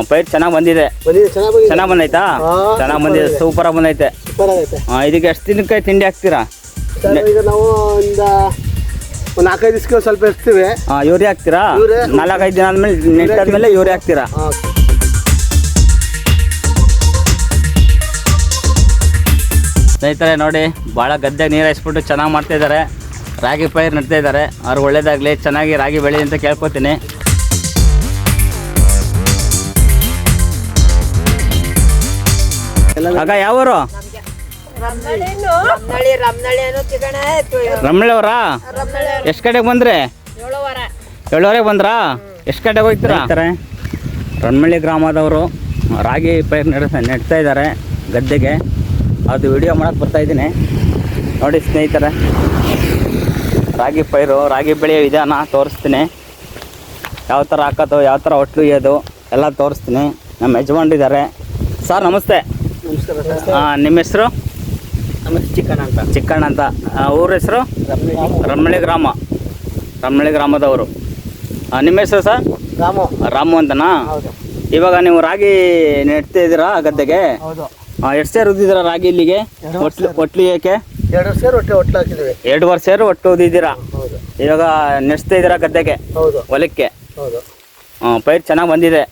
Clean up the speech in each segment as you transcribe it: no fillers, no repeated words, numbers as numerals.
ಪೈರ್ ಚೆನ್ನಾಗಿ ಬಂದಿದೆ. ಚೆನ್ನಾಗಿ ಬಂದೈತಾ? ಚೆನ್ನಾಗಿ ಬಂದಿದೆ, ಸೂಪರ್ ಆಗಿ ಬಂದೈತೆ. ಇದಕ್ಕೆ ಎಷ್ಟು ದಿನಕ್ಕೆ ತಿಂಡಿ ಹಾಕ್ತೀರಾ? ಈಗ ನಾವು ಒಂದು 4-5 ದಿವಸಕ್ಕೆ ಸ್ವಲ್ಪ ಇರ್ತೀವಿ. ಯೂರಿಯಾ ಹಾಕ್ತೀರಾ? 4-5 ದಿನ ಆದ್ಮೇಲೆ ನೆಟ್ಟಾದ್ಮೇಲೆ ಯೂರಿಯಾ ಹಾಕ್ತೀರಾ? ಸ್ನೇಹಿತರೆ ನೋಡಿ, ಭಾಳ ಗದ್ದೆಗೆ ನೀರು ಹಾಯಿಸ್ಬಿಟ್ಟು ಚೆನ್ನಾಗಿ ಮಾಡ್ತಾಯಿದ್ದಾರೆ. ರಾಗಿ ಪೈರು ನೆಡ್ತಾ ಇದ್ದಾರೆ. ಅವ್ರು ಒಳ್ಳೇದಾಗಲಿ, ಚೆನ್ನಾಗಿ ರಾಗಿ ಬೆಳಿ ಅಂತ ಕೇಳ್ಕೊತೀನಿ. ಆಗ ಯಾವೂರು? ರಮಣಿ ಅವರಾ? ಎಷ್ಟು ಕಡೆಗೆ ಬಂದ್ರೆ? 7:30 ಬಂದ್ರಾ? ಎಷ್ಟು ಕಡೆಗೆ ಹೋಗ್ತೀರಾ? ರಮಣಿ ಗ್ರಾಮದವರು ರಾಗಿ ಪೈರು ನೆಡ್ತಾ ಇದ್ದಾರೆ ಗದ್ದೆಗೆ. ಅದು ವಿಡಿಯೋ ಮಾಡೋಕ್ಕೆ ಬರ್ತಾಯಿದ್ದೀನಿ ನೋಡಿ ಸ್ನೇಹಿತರೆ. ರಾಗಿ ಪೈರು, ರಾಗಿ ಬೆಳೆಯೋ ವಿಧಾನ ತೋರಿಸ್ತೀನಿ. ಯಾವ ಥರ ಹಾಕೋದು, ಯಾವ ಥರ ಒಟ್ಟು ಇಯೋದು ಎಲ್ಲ ತೋರಿಸ್ತೀನಿ. ನಮ್ಮ ಯಜಮಾನ್ರಿದ್ದಾರೆ. ಸರ್ ನಮಸ್ತೆ. ನಿಮ್ಮ ಹೆಸರು? ನಮ್ಮ ಹೆಸರು ಚಿಕ್ಕಣ್ಣ ಅಂತ. ಚಿಕ್ಕಣ್ಣ ಅಂತ. ಊರ ಹೆಸರು? ರಮಣಿ ಗ್ರಾಮ. ರಮಣಿ ಗ್ರಾಮದವರು. ನಿಮ್ಮ ಹೆಸರು ಸರ್? ರಾಮು ಅಂತನಾ? ಇವಾಗ ನೀವು ರಾಗಿ ನೆಡ್ತಾ ಇದ್ದೀರಾ ಗದ್ದೆಗೆ? ಎಷ್ಟು ಸೇರು ಉದ್ದಿದ್ದೀರಾ ರಾಗಿ ಇಲ್ಲಿಗೆ? ಒಟ್ಲಿಗೆ 2 ಸೇರು ಒಟ್ಟು ಹಾಕಿದ್ದೀವಿ. 2 ಸೇರು ಒಟ್ಟು ಉದ್ದಿದ್ದೀರಾ? ಇವಾಗ ನೆಡ್ಸ್ತಾ ಇದ್ದೀರಾ ಗದ್ದೆಗೆ, ಹೊಲಕ್ಕೆ? ಪೈರ್ ಚೆನ್ನಾಗಿ ಬಂದಿದೆ.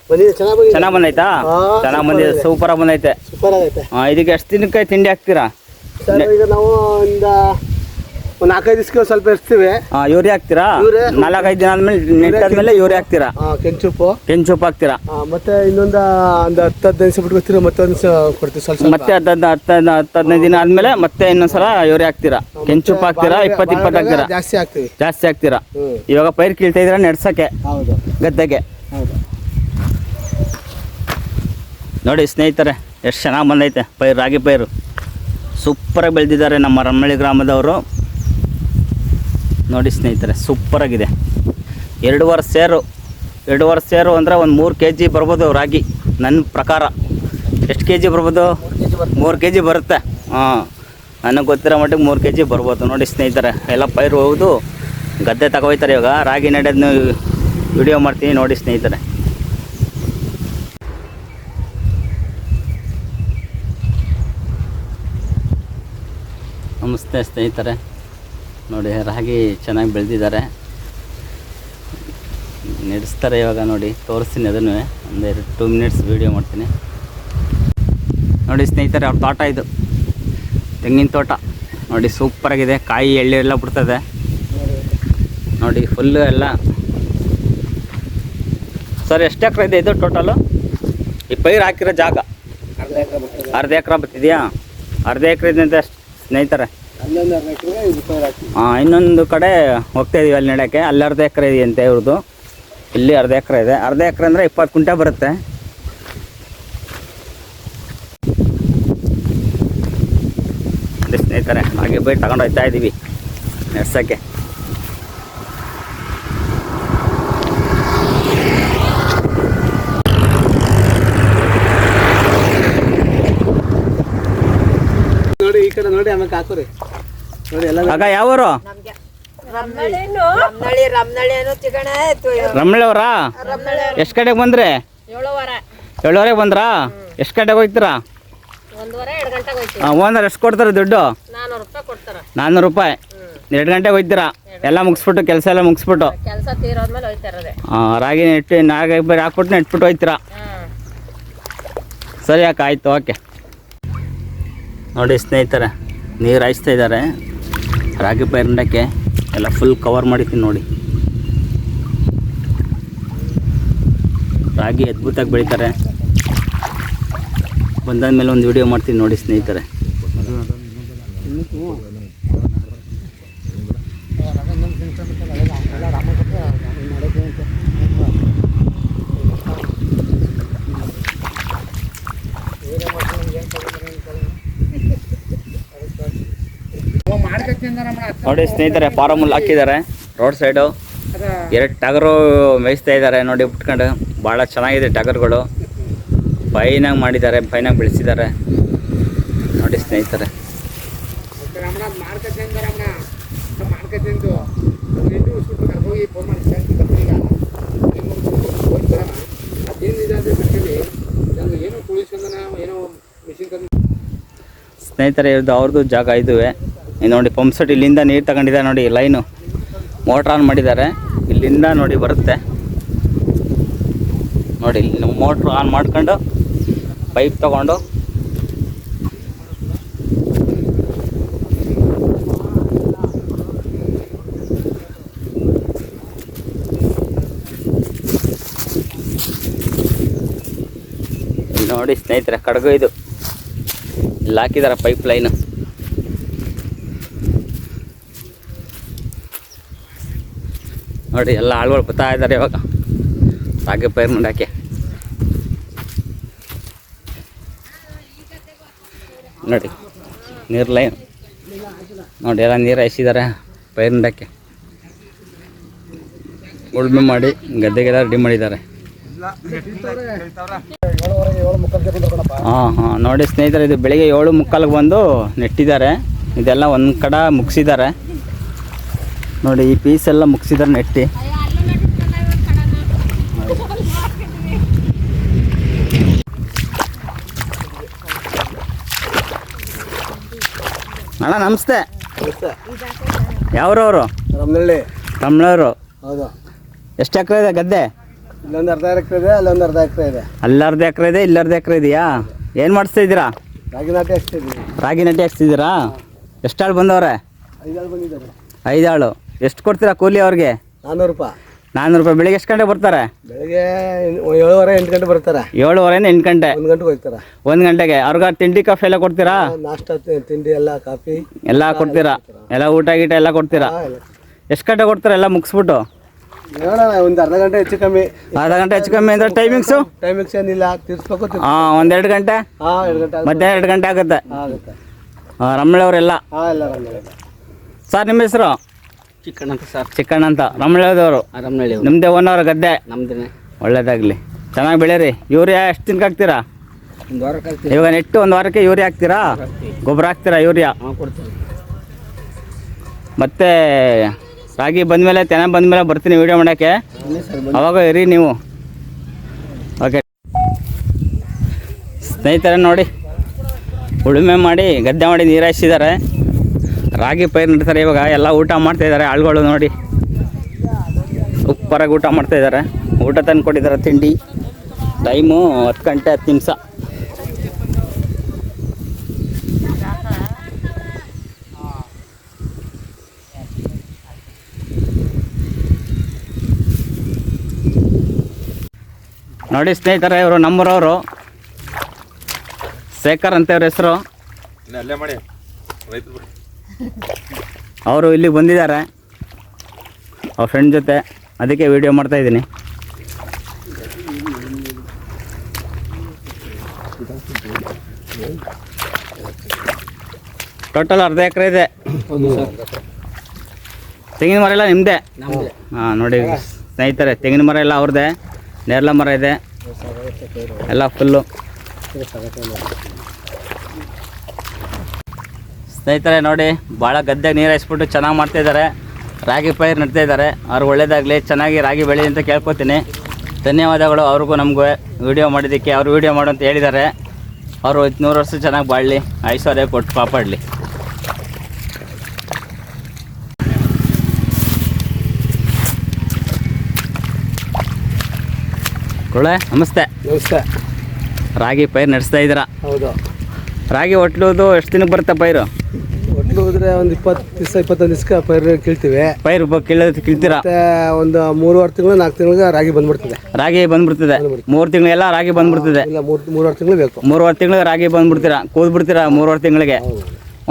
ಚೆನ್ನಾಗಿ ಬಂದೈತಾ? ಚೆನ್ನಾಗಿ ಬಂದಿದೆ, ಸೂಪರ್ ಆಗಿ ಬಂದೈತೆ. ಇದಕ್ಕೆ ಎಷ್ಟು ದಿನಕ್ಕೆ ತಿಂಡಿ ಹಾಕ್ತೀರಾ? ಈಗ ನಾವು ಒಂದು 4-5 ದಿವಸಕ್ಕೆ ಸ್ವಲ್ಪ ಇರ್ತೀವಿ. ಯೂರಿಯಾ ಹಾಕ್ತೀರಾ? 4-5 ದಿನ ಆದ್ಮೇಲೆ ನೆಟ್ಟಾದ್ಮೇಲೆ ಯೂರಿಯಾ ಹಾಕ್ತೀರಾ? ಕೆಂಚುಪ್ಪು ಹಾಕ್ತೀರಾ? ಮತ್ತೆ ಇನ್ನೊಂದು 10-15 ದಿವಸ ಬಿಟ್ಕೊತೀವಿ. ಮತ್ತೆ ಒಂದು ಕೊಡ್ತೀವಿ ಸ್ವಲ್ಪ. ಮತ್ತೆ 10-15 ದಿನ ಆದ್ಮೇಲೆ ಮತ್ತೆ ಇನ್ನೊಂದ್ಸಲ ಯೂರಿಯಾ ಹಾಕ್ತೀರಾ? ಕೆಂಚುಪ್ಪು ಹಾಕ್ತೀರಾ? 20 ಹಾಕ್ತೀರಾ? ಜಾಸ್ತಿ ಹಾಕ್ತೀರಾ. ಇವಾಗ ಪೈರ್ ಕೀಳ್ತಾ ಇದ್ದೀರಾ ನೆಡ್ಸಕ್ಕೆ ಗದ್ದೆಗೆ? ನೋಡಿ ಸ್ನೇಹಿತರೆ, ಎಷ್ಟು ಚೆನ್ನಾಗಿ ಬಂದೈತೆ ಪೈರು, ರಾಗಿ ಪೈರು ಸೂಪರಾಗಿ ಬೆಳೆದಿದ್ದಾರೆ ನಮ್ಮ ರಮಣಿ ಗ್ರಾಮದವರು. ನೋಡಿ ಸ್ನೇಹಿತರೆ, ಸೂಪರಾಗಿದೆ. 2 ಸೇರು ಅಂದರೆ ಒಂದು 3 kg ಬರ್ಬೋದು ರಾಗಿ ನನ್ನ ಪ್ರಕಾರ. ಎಷ್ಟು kg ಬರ್ಬೋದು? 3 kg ಬರುತ್ತೆ. ನನಗೆ ಗೊತ್ತಿರೋ ಮಟ್ಟಿಗೆ 3 kg ಬರ್ಬೋದು. ನೋಡಿ ಸ್ನೇಹಿತರೆ, ಎಲ್ಲ ಪೈರು ಹೋಗೋದು ಗದ್ದೆ ತಗೋಯ್ತಾರೆ. ಇವಾಗ ರಾಗಿ ನಡೆಯೋದನ್ನ ವಿಡಿಯೋ ಮಾಡ್ತೀನಿ ನೋಡಿ ಸ್ನೇಹಿತರೆ. ನಮಸ್ತೆ ಸ್ನೇಹಿತರೆ, ನೋಡಿ ರಾಗಿ ಚೆನ್ನಾಗಿ ಬೆಳೆದಿದ್ದಾರೆ, ನಡೆಸ್ತಾರೆ. ಇವಾಗ ನೋಡಿ ತೋರಿಸ್ತೀನಿ, ಅದನ್ನು ಒಂದು 2 ಮಿನಿಟ್ಸ್ ವೀಡಿಯೋ ಮಾಡ್ತೀನಿ ನೋಡಿ ಸ್ನೇಹಿತರೆ. ಅವ್ರ ತೋಟ ಇದು, ತೆಂಗಿನ ತೋಟ ನೋಡಿ, ಸೂಪರಾಗಿದೆ. ಕಾಯಿ ಎಳ್ಳು ಎಲ್ಲ ಬಿಡ್ತದೆ ನೋಡಿ, ಫುಲ್ಲು ಎಲ್ಲ. ಸರ್ ಎಷ್ಟು ಎಕರೆ ಇದೆ ಇದು ಟೋಟಲು? ಈ ಪೈರು ಹಾಕಿರೋ ಜಾಗ ಅರ್ಧ ಎಕರೆ ಬರ್ತಿದೆಯಾ? ಅರ್ಧ ಎಕರೆ ಇದೆ ಅಂತ ಸ್ನೇಹಿತರೆ. ಇನ್ನೊಂದು ಕಡೆ ಹೋಗ್ತಾ ಇದೀವಿ ಅಲ್ಲಿ ನೆಡೋಕ್ಕೆ. ಅಲ್ಲಿ ಅರ್ಧ ಎಕರೆ ಇದೆಯಂತೆ ಇವ್ರದ್ದು. ಇಲ್ಲಿ ಅರ್ಧ ಎಕರೆ ಇದೆ. ಅರ್ಧ ಎಕರೆ ಅಂದರೆ 20 ಕ್ವಿಂಟಲ್ ಬರುತ್ತೆ. ಸ್ನೇಹಿತರೆ, ಹಾಗೆ ಬೈ ತಗೊಂಡು ಹೋಗ್ತಾ ಇದ್ದೀವಿ ನೆಡ್ಸೋಕ್ಕೆ. ನೋಡಿ ಈ ಕಡೆ ನೋಡಿ, ಆಮೇಲೆ ಹಾಕೋರಿ ನೋಡಿ ಎಲ್ಲ. ಆಗ ಯಾವೂರು? ರಮಣಿ ಅವರಾ? ಎಷ್ಟು ಕಡೆಗೆ ಬಂದ್ರೆ? 7:30 ಬಂದ್ರಾ? ಎಷ್ಟು ಕಡೆಗೆ ಹೋಗ್ತೀರಾ? 1 ಎಷ್ಟು ಕೊಡ್ತಾರೆ ದುಡ್ಡು? 400 ರೂಪಾಯಿ. 2 ಗಂಟೆಗೆ ಹೋಗ್ತೀರಾ? ಎಲ್ಲ ಮುಗಿಸ್ಬಿಟ್ಟು, ಕೆಲಸ ಎಲ್ಲ ಮುಗಿಸ್ಬಿಟ್ಟು ರಾಗಿ ಹಾಕ್ಬಿಟ್ಟು ನೆಟ್ಬಿಟ್ಟು ಹೋಗ್ತೀರಾ? ಸರಿ ಅಕ್ಕ, ಆಯಿತು, ಓಕೆ. ನೋಡಿ ಸ್ನೇಹಿತರೆ, ನೀರು ಹಾಯಿಸ್ತಾ ಇದ್ದಾರೆ ರಾಗಿ ಪೈರುಂಡಕ್ಕೆ. ಎಲ್ಲ ಫುಲ್ ಕವರ್ ಮಾಡಿದ್ದೀನಿ ನೋಡಿ. ರಾಗಿ ಅದ್ಭುತವಾಗಿ ಬೆಳೀತಾರೆ. ಬಂದಾದ್ಮೇಲೆ ಒಂದು ವಿಡಿಯೋ ಮಾಡ್ತೀನಿ ನೋಡಿ ಸ್ನೇಹಿತರೆ. ನೋಡಿ ಸ್ನೇಹಿತರೆ, ಫಾರಮ್ ಹುಲ್ಲು ಹಾಕಿದ್ದಾರೆ ರೋಡ್ ಸೈಡು. 2 ಟಗರು ಮೇಯಿಸ್ತಾ ಇದ್ದಾರೆ ನೋಡಿ ಬಿಟ್ಕೊಂಡು. ಭಾಳ ಚೆನ್ನಾಗಿದೆ ಟಗರುಗಳು, ಫೈನಾಗಿ ಮಾಡಿದ್ದಾರೆ, ಫೈನಾಗಿ ಬೆಳೆಸಿದ್ದಾರೆ ನೋಡಿ ಸ್ನೇಹಿತರೆ. ಸ್ನೇಹಿತರೆ ಇದು ಅವ್ರದ್ದು ಜಾಗ ಇದುವೆ. ನೋಡಿ ಪಂಪ್ ಸೆಟ್ ಇಲ್ಲಿಂದ ನೀರು ತಗೊಂಡಿದ್ದಾರೆ ನೋಡಿ, ಲೈನು ಮೋಟ್ರ್ ಆನ್ ಮಾಡಿದ್ದಾರೆ, ಇಲ್ಲಿಂದ ನೋಡಿ ಬರುತ್ತೆ ನೋಡಿ. ಇಲ್ಲಿ ಮೋಟ್ರ್ ಆನ್ ಮಾಡ್ಕೊಂಡು ಪೈಪ್ ತಗೊಂಡು ನೋಡಿ ಸ್ನೇಹಿತರೆ, ಕಡಗು ಇದು ಇಲ್ಲಿ ಹಾಕಿದ್ದಾರೆ ಪೈಪ್ ಲೈನು. ನೋಡಿ ಎಲ್ಲ ಆಳುಗಳು ಬರ್ತಾ ಇದ್ದಾರೆ ಇವಾಗ ರಾಗಿ ಪೈರ್ ಮಾಡಕ್ಕೆ. ನೋಡಿ ನೀರು ಲೈನ್ ನೋಡಿ, ಎಲ್ಲ ನೀರು ಹಾಯಿಸಿದ್ದಾರೆ ಪೈರ್ ಮಾಡಕ್ಕೆ. ಉಳುಮೆ ಮಾಡಿ ಗದ್ದೆಗೆಲ್ಲ ರೆಡಿ ಮಾಡಿದ್ದಾರೆ. ಹಾಂ ಹಾಂ ನೋಡಿ ಸ್ನೇಹಿತರೆ, ಇದು ಬೆಳಿಗ್ಗೆ 7:45 ಬಂದು ನೆಟ್ಟಿದ್ದಾರೆ. ಇದೆಲ್ಲ ಒಂದು ಕಡೆ ಮುಗಿಸಿದ್ದಾರೆ ನೋಡಿ, ಈ ಪೀಸ್ ಎಲ್ಲ ಮುಗಿಸಿದ್ದಾರೆ ನೆಟ್ಟಿ. ಅಣ್ಣ ನಮಸ್ತೆ. ಯಾವ್ರವರು? ರಮನಹಳ್ಳಿ. ತಮಿಳವರು. ಹೌದು. ಎಷ್ಟು ಎಕರೆ ಇದೆ ಗದ್ದೆ? ಇಲ್ಲೊಂದು ಅರ್ಧ ಎಕರೆ ಇದೆ, ಅಲ್ಲೊಂದು ಅರ್ಧ ಎಕರೆ ಇದೆ. ಅಲ್ಲಿ ಅರ್ಧ ಎಕರೆ ಇದೆ, ಇಲ್ಲಿ ಅರ್ಧ ಎಕರೆ ಇದೆಯಾ? ಏನು ಮಾಡಿಸ್ತಾ ಇದ್ದೀರಾ? ರಾಗಿ ನಾಟಿ ಹಾಕ್ತಿದ್ದೀವಿ. ರಾಗಿ ನಾಟಿ ಹಾಕ್ತಿದ್ದೀರಾ? ಎಷ್ಟು ಆಳು ಬಂದವ್ರೆ? 5 ಆಳು ಬಂದಿದ್ದಾರೆ. 5 ಆಳು. ಎಷ್ಟು ಕೊಡ್ತೀರಾ ಕೂಲಿ ಅವ್ರಿಗೆ? 400 ರೂಪಾಯಿ. 400 ರೂಪಾಯಿ. ಬೆಳಿಗ್ಗೆ ಎಷ್ಟು ಗಂಟೆ ಬರ್ತಾರೆ? ಬೆಳಗ್ಗೆ 7:30 8 ಗಂಟೆ ಬರ್ತಾರೆ. 7:30 8 ಗಂಟೆ. 1 ಗಂಟೆಗೆ ಹೋಗ್ತಾರೆ. 1 ಗಂಟೆಗೆ ಅವ್ರಿಗೆ ತಿಂಡಿ ಕಾಫಿ ಎಲ್ಲ ಕೊಡ್ತೀರಾ? ನಾಷ್ಟ ತಿಂಡಿ ಎಲ್ಲ ಕಾಫಿ ಎಲ್ಲ ಕೊಡ್ತೀರಾ? ಎಲ್ಲ ಊಟ ಗೀಟ ಎಲ್ಲ ಕೊಡ್ತೀರಾ? ಎಷ್ಟು ಗಂಟೆ ಕೊಡ್ತೀರಾ ಎಲ್ಲ ಮುಗಿಸ್ಬಿಟ್ಟು? ನೋಡೋಣ, ಒಂದು ಅರ್ಧ ಗಂಟೆ ಹೆಚ್ಚು ಕಮ್ಮಿ. ಅರ್ಧ ಗಂಟೆ ಹೆಚ್ಚು ಕಮ್ಮಿ ಅಂದರೆ ಟೈಮಿಂಗ್ಸು? ಟೈಮಿಂಗ್ಸ್ ಏನಿಲ್ಲ, ತಿರ್ಸ್ಬೇಕು. ಹಾಂ, 1-2 ಗಂಟೆ. 2 ಗಂಟೆ ಮಧ್ಯಾಹ್ನ 2 ಗಂಟೆ ಆಗುತ್ತೆ. ಆಗುತ್ತೆ. ರಮಣವರೆಲ್ಲ. ಎಲ್ಲ ರಮಣಳ್ಳಿ. ಸರ್ ನಿಮ್ಮ ಹೆಸರು? ಚಿಕ್ಕಣ್ಣ ಅಂತ ಸರ್. ಚಿಕ್ಕಣ್ಣ ಅಂತ. ರಮಣದವರು. ರಮನಹಳ್ಳಿ. ನಿಮ್ಮದೇ 1 ಅವರ್ ಗದ್ದೆ? ನಮ್ದೇ. ಒಳ್ಳೇದಾಗಲಿ, ಚೆನ್ನಾಗಿ ಬೆಳೀರಿ. ಯೂರಿಯಾ ಎಷ್ಟು ದಿನಕ್ಕೆ ಹಾಕ್ತೀರಾ? 1 ವಾರಕ್ಕೆ ಹಾಕ್ತೀವಿ. ಇವಾಗ ನೆಟ್ಟು 1 ವಾರಕ್ಕೆ ಯೂರಿಯಾ ಹಾಕ್ತೀರಾ? ಗೊಬ್ಬರ ಹಾಕ್ತೀರಾ? ಯೂರಿಯಾ ಕೊಡ್ತೀವಿ. ಮತ್ತೆ ರಾಗಿ ಬಂದಮೇಲೆ ತೆನೆ ಬಂದಮೇಲೆ ಬರ್ತೀನಿ ವೀಡಿಯೋ ಮಾಡೋಕ್ಕೆ, ಅವಾಗ ಇರಿ ನೀವು. ಓಕೆ ಸ್ನೇಹಿತರೆ, ನೋಡಿ ಉಳುಮೆ ಮಾಡಿ ಗದ್ದೆ ಮಾಡಿ ನೀರು ಹಾಯಿಸಿದ್ದಾರೆ. ರಾಗಿ ಪೈರು ನಡ್ತಾರೆ ಇವಾಗ. ಎಲ್ಲ ಊಟ ಮಾಡ್ತಾಯಿದ್ದಾರೆ ಆಳುಗಳು ನೋಡಿ, ಉಪ್ಪರಾಗಿ ಊಟ ಮಾಡ್ತಾಯಿದ್ದಾರೆ. ಊಟ ತಂದು ಕೊಟ್ಟಿದ್ದಾರೆ ತಿಂಡಿ. ಟೈಮು 10 ಗಂಟೆ 10 ನಿಮಿಷ. ನೋಡಿ ಸ್ನೇಹಿತರೆ, ಇವರು ನಮ್ಮೂರವರು, ಶೇಖರ್ ಅಂತ ಇವ್ರ ಹೆಸರು. ಅವರು ಇಲ್ಲಿ ಬಂದಿದ್ದಾರೆ ಅವ್ರ ಫ್ರೆಂಡ್ ಜೊತೆ, ಅದಕ್ಕೆ ವಿಡಿಯೋ ಮಾಡ್ತಾಯಿದ್ದೀನಿ. ಟೋಟಲ್ ಅರ್ಧ ಎಕರೆ ಇದೆ. ತೆಂಗಿನ ಮರ ಎಲ್ಲ ನಿಮ್ಮದೇ? ಹಾಂ ನೋಡಿ ಸ್ನೇಹಿತರೆ, ತೆಂಗಿನ ಮರ ಎಲ್ಲ ಅವ್ರದ್ದೇ. ನೇರಳೆ ಮರ ಇದೆ ಎಲ್ಲ ಫುಲ್ಲು. ಸ್ನೇಹಿತರೆ ನೋಡಿ, ಭಾಳ ಗದ್ದೆ ನೀರು ಹಾಯಿಸ್ಬಿಟ್ಟು ಚೆನ್ನಾಗಿ ಮಾಡ್ತಾಯಿದ್ದಾರೆ. ರಾಗಿ ಪೈರು ನಡ್ತಾಯಿದ್ದಾರೆ. ಅವ್ರು ಒಳ್ಳೇದಾಗಲಿ, ಚೆನ್ನಾಗಿ ರಾಗಿ ಬೆಳಿ ಅಂತ ಕೇಳ್ಕೊತೀನಿ. ಧನ್ಯವಾದಗಳು ಅವ್ರಿಗೂ ನಮಗೂ ವೀಡಿಯೋ ಮಾಡಿದ್ದಕ್ಕೆ. ಅವರು ವೀಡಿಯೋ ಮಾಡು ಅಂತ ಹೇಳಿದ್ದಾರೆ. ಅವರು 100 ವರ್ಷ ಚೆನ್ನಾಗಿ ಬಾಳಲಿ, ಐಶ್ವರ್ಯ ಕೊಟ್ಟು ಕಾಪಾಡಲಿ. ಒಳ್ಳೆ ನಮಸ್ತೆ. ನಮಸ್ತೆ. ರಾಗಿ ಪೈರು ನಡೆಸ್ತಾ ಇದ್ದೀರಾ? ಹೌದು. ರಾಗಿ ಒಟ್ಲೋದು ಎಷ್ಟು ದಿನಕ್ಕೆ ಬರುತ್ತೆ ಪೈರು? ಒಟ್ಲು ಹೋದ್ರೆ ಒಂದು 20 ದಿವಸ 21 ದಿವಸಕ್ಕೆ ಪೈರು ಕೀಳ್ತೀವಿ. ಪೈರು ಕೀಳ್ತೀರಾ? ಮತ್ತೆ ಒಂದು 3-4 ತಿಂಗಳು 4 ತಿಂಗಳಿಗೆ ರಾಗಿ ಬಂದ್ಬಿಡ್ತದೆ. ರಾಗಿ ಬಂದ್ಬಿಡ್ತದೆ. 3 ತಿಂಗಳೆಲ್ಲ ರಾಗಿ ಬಂದ್ಬಿಡ್ತದೆ. ಇಲ್ಲ, 3-4 ತಿಂಗಳು ಬೇಕು. 3-4 ತಿಂಗಳಿಗೆ ರಾಗಿ ಬಂದ್ಬಿಡ್ತೀರಾ? ಕೂದ್ಬಿಡ್ತೀರಾ 3-4 ತಿಂಗಳಿಗೆ?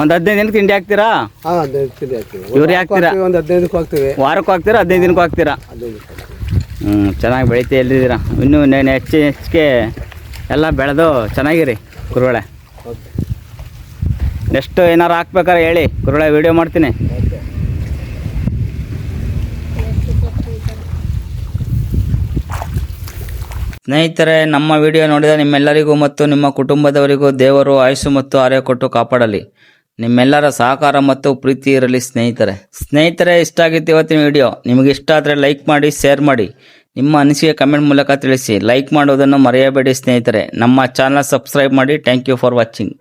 ಒಂದು 15 ದಿನಕ್ಕೆ ತಿಂಡಿ ಹಾಕ್ತೀರಾ? ಹಾಂ, 15 ತಿಂಡಿ ಹಾಕ್ತೀವಿ. ಯೂರಿಯಾ ಹಾಕ್ತೀರಾ? ಒಂದು 15 ದಿನಕ್ಕೂ ಹಾಕ್ತೀವಿ. ವಾರಕ್ಕೂ ಹಾಕ್ತೀರಾ? 15 ದಿನಕ್ಕೂ ಹಾಕ್ತೀರಾ? 15 ದಿನಕ್ಕೆ. ಚೆನ್ನಾಗಿ ಬೆಳೀತಾ ಎಲ್ಲಿದ್ದೀರಾ? ಇನ್ನೂ ಹೆಚ್ಚಿಗೆ ಎಲ್ಲ ಬೆಳೆದು ಚೆನ್ನಾಗಿರಿ ಕುರುಬಳೆ. ನೆಕ್ಸ್ಟ್ ಏನಾರು ಹಾಕ್ಬೇಕಾರೆ ಹೇಳಿ, ಕುರುಬಳೆ ವೀಡಿಯೋ ಮಾಡ್ತೀನಿ. ಸ್ನೇಹಿತರೆ, ನಮ್ಮ ವಿಡಿಯೋ ನೋಡಿದ ನಿಮ್ಮೆಲ್ಲರಿಗೂ ಮತ್ತು ನಿಮ್ಮ ಕುಟುಂಬದವರಿಗೂ ದೇವರು ಆಯುಸ್ಸು ಮತ್ತು ಆರೋಗ್ಯ ಕೊಟ್ಟು ಕಾಪಾಡಲಿ. ನಿಮ್ಮೆಲ್ಲರ ಸಹಕಾರ ಮತ್ತು ಪ್ರೀತಿ ಇರಲಿ ಸ್ನೇಹಿತರೆ. ಇಷ್ಟ ಆಗಿತ್ತು ಇವತ್ತಿನ ವಿಡಿಯೋ. ನಿಮಗೆ ಇಷ್ಟ ಆದರೆ ಲೈಕ್ ಮಾಡಿ, ಶೇರ್ ಮಾಡಿ. ನಿಮ್ಮ ಅನಿಸಿಕೆ ಕಮೆಂಟ್ ಮೂಲಕ ತಿಳಿಸಿ. ಲೈಕ್ ಮಾಡೋದನ್ನು ಮರೆಯಬೇಡಿ ಸ್ನೇಹಿತರೆ. ನಮ್ಮ ಚಾನಲ್ ಸಬ್ಸ್ಕ್ರೈಬ್ ಮಾಡಿ. Thank you for watching.